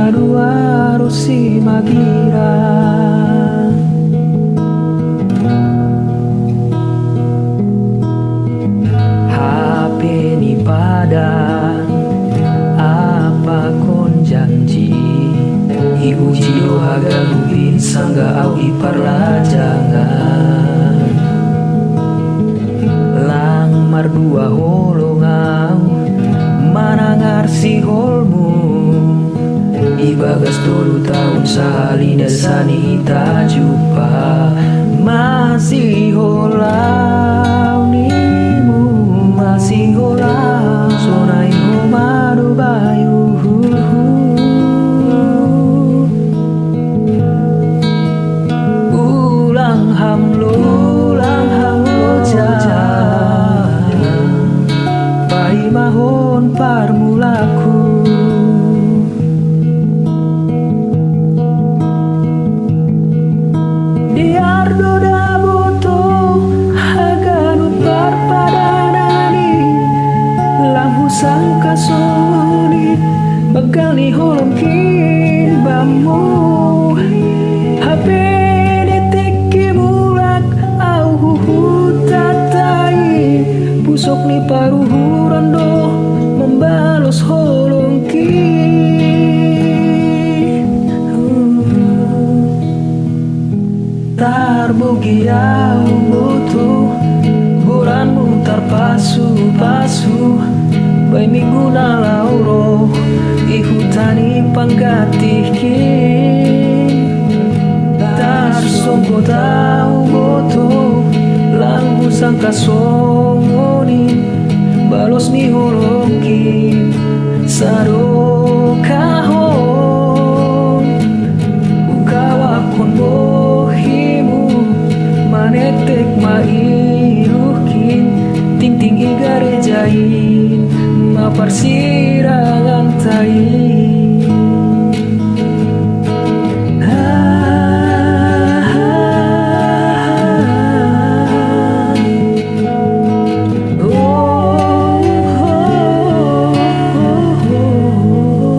Sadua rosi magira HP ni padan apa kon janji iuji doa gagubin sangga au iparlajangan lang mardua holongau manangar si holmu ibagas 2 tahun sehari dasani tak jumpa masih holau nimu masih holau sonai homadu bayu ulang hamlo pai mahon parmulaku Diardo da boto haganu parpadanani lampu sangka soni bakal ni holongkin bamu HP deteki mulak au hutatai pusok ni paruhuran do membalos holongkin Tarbogi au boto bulanmu tarpasu-pasu bai minggu na lauro ihutani panggatikin tarsongko tau boto langku sangka songoni balos ni holongkin saro kahon ukawakon manetek mairukin ting ting igarejain maparsi